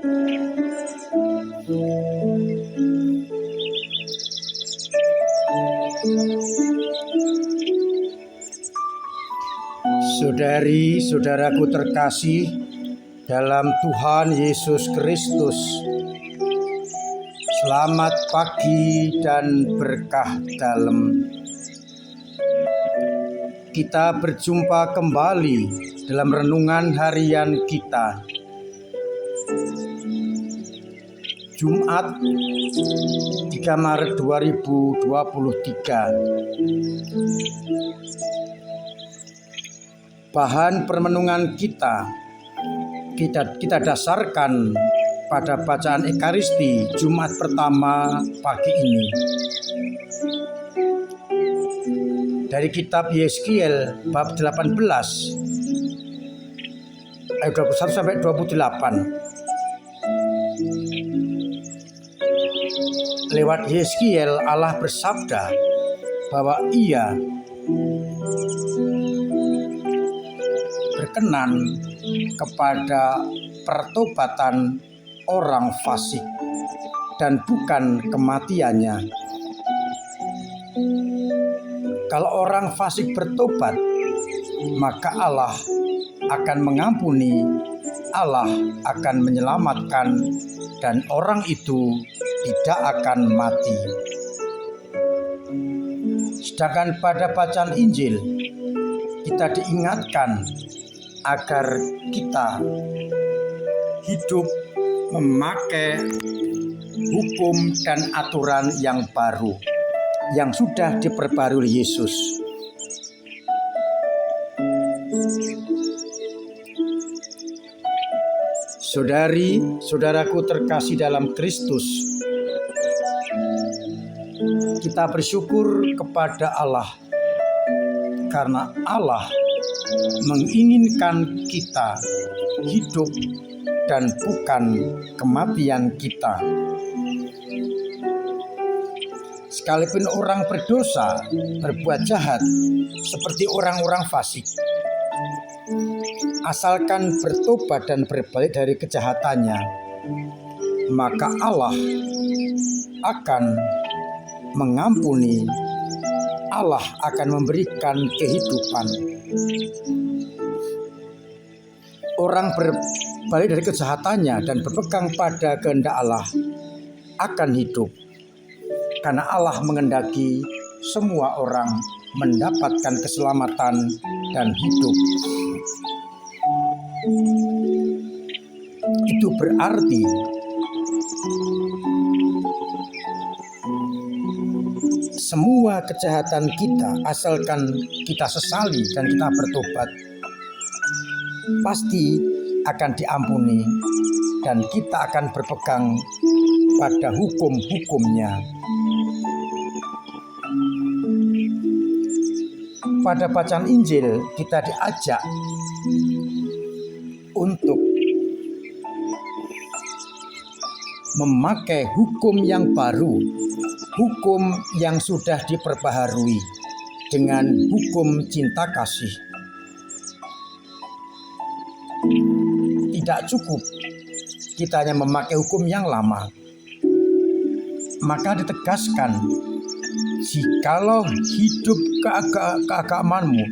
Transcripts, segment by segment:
Saudari-saudaraku terkasih dalam Tuhan Yesus Kristus, selamat pagi dan berkah dalam. Kita berjumpa kembali dalam renungan harian kita. Jumat 3 Maret 2023. Bahan permenungan kita dasarkan pada bacaan Ekaristi Jumat pertama pagi ini. Dari kitab Yeskiel bab 18 ayat 21 sampai 28. Lewat Yeskiel Allah bersabda bahwa Ia berkenan kepada pertobatan orang fasik dan bukan kematiannya. Kalau orang fasik bertobat, maka Allah akan mengampuni, Allah akan menyelamatkan, dan orang itu tidak akan mati. Sedangkan pada bacaan Injil, kita diingatkan agar kita hidup memakai hukum dan aturan yang baru yang sudah diperbarui oleh Yesus. Saudari-saudaraku terkasih dalam Kristus, kita bersyukur kepada Allah karena Allah menginginkan kita hidup dan bukan kematian kita. Sekalipun orang berdosa, berbuat jahat seperti orang-orang fasik, asalkan bertobat dan berbalik dari kejahatannya, maka Allah akan mengampuni, Allah akan memberikan kehidupan. Orang berbalik dari kejahatannya dan berpegang pada kehendak Allah akan hidup. Karena Allah mengendaki semua orang mendapatkan keselamatan dan hidup. Itu berarti semua kejahatan kita, asalkan kita sesali dan kita bertobat, pasti akan diampuni dan kita akan berpegang pada hukum-hukumnya. Pada bacaan Injil kita diajak untuk memakai hukum yang baru, hukum yang sudah diperbaharui dengan hukum cinta kasih. Tidak cukup kita hanya memakai hukum yang lama. Maka ditegaskan, jikalau hidup keagamaanmu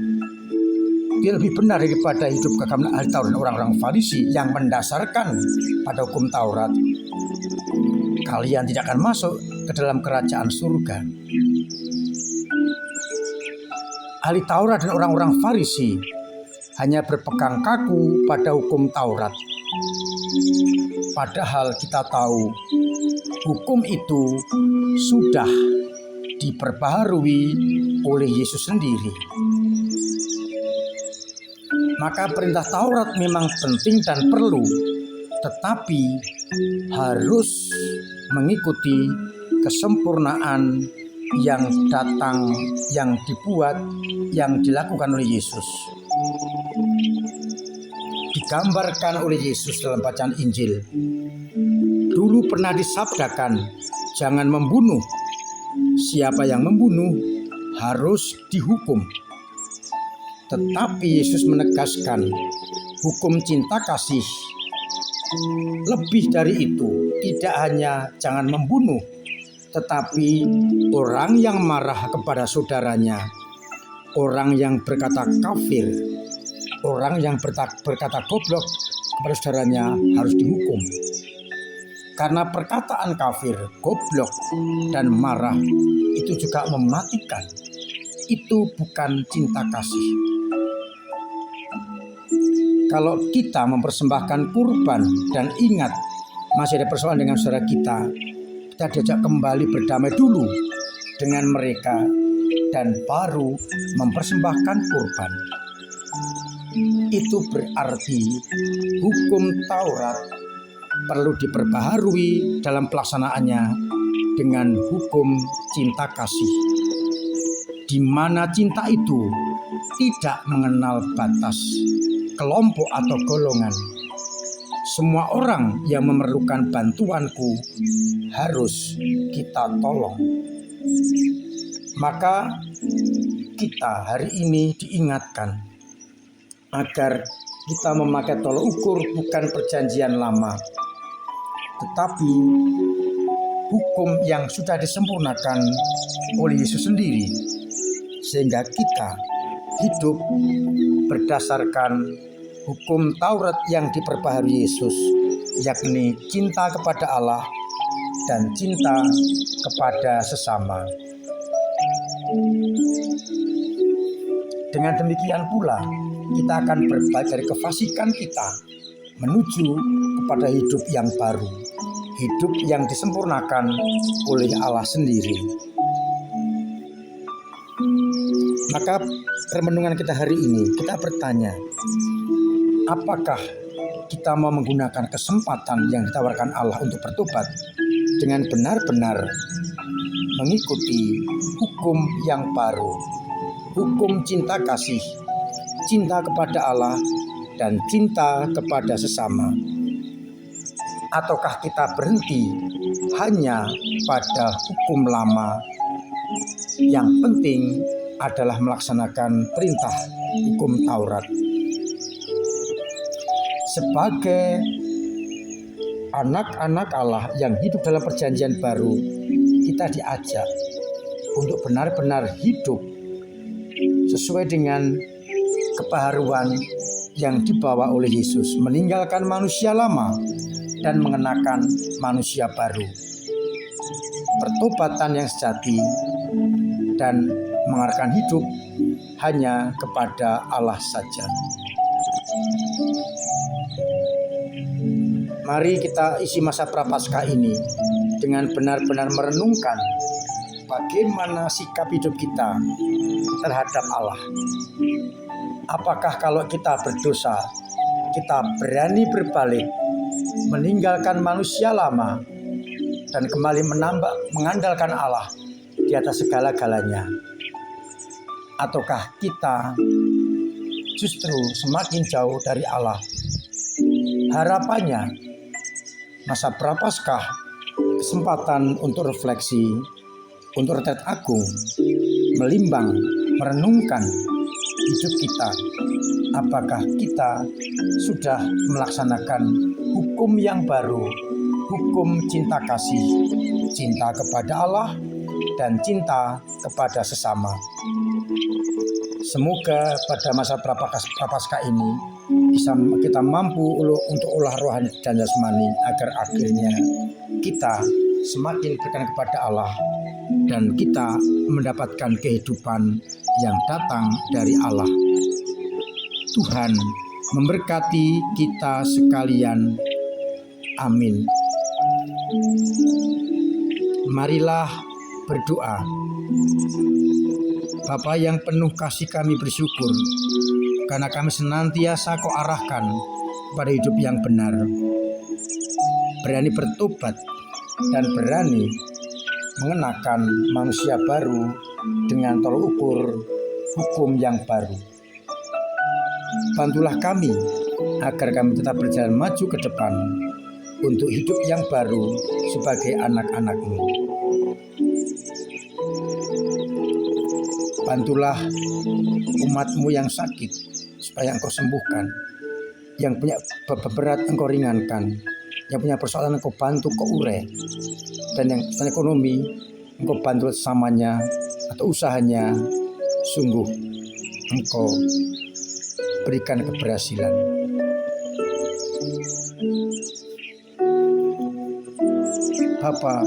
dia lebih benar daripada hidup keagamaan ahli Taurat dan orang-orang Farisi yang mendasarkan pada hukum Taurat, kalian tidak akan masuk ke dalam kerajaan surga. Ahli Taurat dan orang-orang Farisi hanya berpegang kaku pada hukum Taurat. Padahal kita tahu hukum itu sudah diperbaharui oleh Yesus sendiri. Maka perintah Taurat memang penting dan perlu, tetapi harus mengikuti kesempurnaan yang datang, yang dibuat, yang dilakukan oleh Yesus. Digambarkan oleh Yesus dalam bacaan Injil. Dulu pernah disabdakan, jangan membunuh. Siapa yang membunuh harus dihukum. Tetapi Yesus menegaskan, hukum cinta kasih Lebih dari itu, tidak hanya jangan membunuh, tetapi orang yang marah kepada saudaranya, orang yang berkata kafir, orang yang berkata goblok kepada saudaranya harus dihukum. Karena perkataan kafir, goblok, dan marah itu juga mematikan. Itu bukan cinta kasih. Kalau kita mempersembahkan kurban dan ingat masih ada persoalan dengan saudara kita diajak kembali berdamai dulu dengan mereka dan baru mempersembahkan kurban. Itu berarti hukum Taurat perlu diperbaharui dalam pelaksanaannya dengan hukum cinta kasih, di mana cinta itu tidak mengenal batas, kelompok atau golongan. Semua orang yang memerlukan bantuanku harus kita tolong. Maka kita hari ini diingatkan agar kita memakai tolok ukur bukan perjanjian lama, tetapi hukum yang sudah disempurnakan oleh Yesus sendiri, sehingga kita hidup berdasarkan hukum Taurat yang diperbaharui Yesus, yakni cinta kepada Allah dan cinta kepada sesama. Dengan demikian pula, kita akan berbalik dari kefasikan kita menuju kepada hidup yang baru, hidup yang disempurnakan oleh Allah sendiri. Maka permenungan kita hari ini, kita bertanya, apakah kita mau menggunakan kesempatan yang ditawarkan Allah untuk bertobat dengan benar-benar mengikuti hukum yang baru, hukum cinta kasih, cinta kepada Allah dan cinta kepada sesama? Ataukah kita berhenti hanya pada hukum lama? Yang penting adalah melaksanakan perintah hukum Taurat. Sebagai anak-anak Allah yang hidup dalam perjanjian baru, kita diajak untuk benar-benar hidup sesuai dengan kebaharuan yang dibawa oleh Yesus, meninggalkan manusia lama dan mengenakan manusia baru. Pertobatan yang sejati dan mengarahkan hidup hanya kepada Allah saja. Mari kita isi masa Prapaskah ini dengan benar-benar merenungkan bagaimana sikap hidup kita terhadap Allah. Apakah kalau kita berdosa, kita berani berbalik, meninggalkan manusia lama, dan kembali mengandalkan Allah di atas segala-galanya? Ataukah kita justru semakin jauh dari Allah? Harapannya, masa Prapaskah kesempatan untuk refleksi, untuk retret agung, melimbang, merenungkan hidup kita. Apakah kita sudah melaksanakan hukum yang baru, hukum cinta kasih, cinta kepada Allah dan cinta kepada sesama? Semoga pada masa Prapaskah ini bisa kita mampu untuk olah rohani dan jasmani, agar akhirnya kita semakin dekat kepada Allah dan kita mendapatkan kehidupan yang datang dari Allah. Tuhan memberkati kita sekalian. Amin. Marilah berdoa. Bapa yang penuh kasih, kami bersyukur karena kami senantiasa Kau arahkan pada hidup yang benar, berani bertobat dan berani mengenakan manusia baru dengan tolok ukur hukum yang baru. Bantulah kami agar kami tetap berjalan maju ke depan untuk hidup yang baru sebagai anak-anak-Mu. Bantulah umat-Mu yang sakit supaya Engkau sembuhkan. Yang punya berat engkau ringankan, yang punya persoalan engkau bantu, kau urai, dan yang persoalan ekonomi engkau bantu samanya atau usahanya, sungguh engkau berikan keberhasilan. Bapa,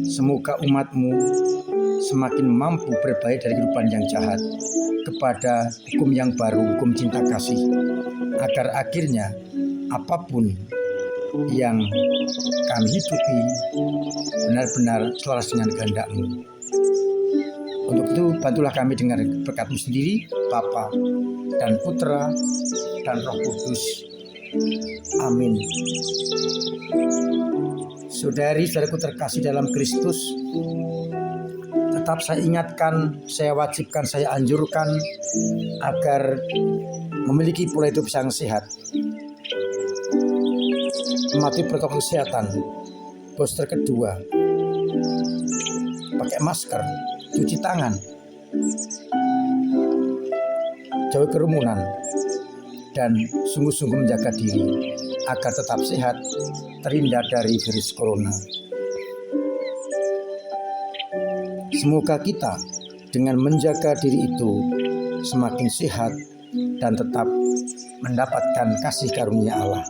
semoga umat-Mu semakin mampu berbaik dari kehidupan yang jahat kepada hukum yang baru, hukum cinta kasih, agar akhirnya apapun yang kami hidupi benar-benar selaras dengan kehendak-Mu. Untuk itu bantulah kami dengan berkat-Mu sendiri, Bapa dan Putra dan Roh Kudus. Amin. Saudari-saudaraku terkasih dalam Kristus, tetap saya ingatkan, saya wajibkan, saya anjurkan agar memiliki pola hidup yang sehat, mematuhi protokol kesehatan, booster kedua, pakai masker, cuci tangan, jauhi kerumunan, dan sungguh-sungguh menjaga diri agar tetap sehat, terhindar dari virus corona. Semoga kita dengan menjaga diri itu semakin sehat dan tetap mendapatkan kasih karunia Allah.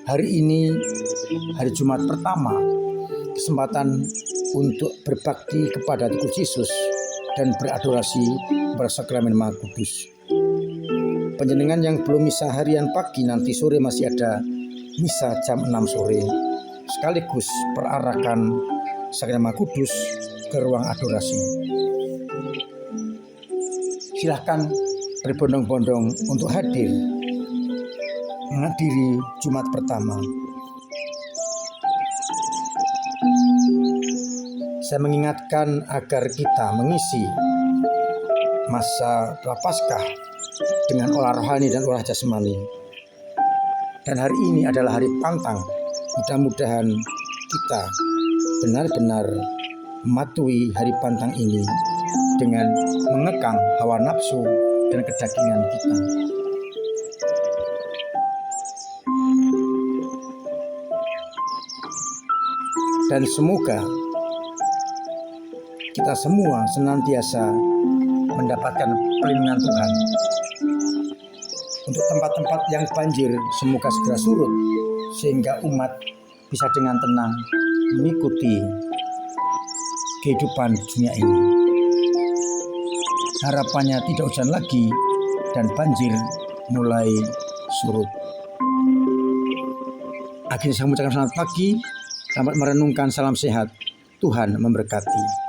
Hari ini, hari Jumat pertama, kesempatan untuk berbakti kepada Tuhan Yesus dan beradorasi bersakramen Maha Kudus. Panjenengan yang belum misa harian pagi, nanti sore masih ada misa jam 6 sore, sekaligus perarakan sakramen Maha Kudus ke ruang adorasi. Silahkan berbondong-bondong untuk hadir menghadiri Jumat pertama. Saya mengingatkan agar kita mengisi masa Prapaskah dengan olah rohani dan olah jasmani. Dan hari ini adalah hari pantang. Mudah-mudahan kita benar-benar mematuhi hari pantang ini dengan mengekang hawa nafsu dan kedagingan kita. Dan semoga kita semua senantiasa mendapatkan perlindungan Tuhan. Untuk tempat-tempat yang banjir, semoga segera surut, sehingga umat bisa dengan tenang mengikuti kehidupan dunia ini. Harapannya tidak hujan lagi dan banjir mulai surut. Akhirnya saya mengucapkan selamat pagi, selamat merenungkan, salam sehat, Tuhan memberkati.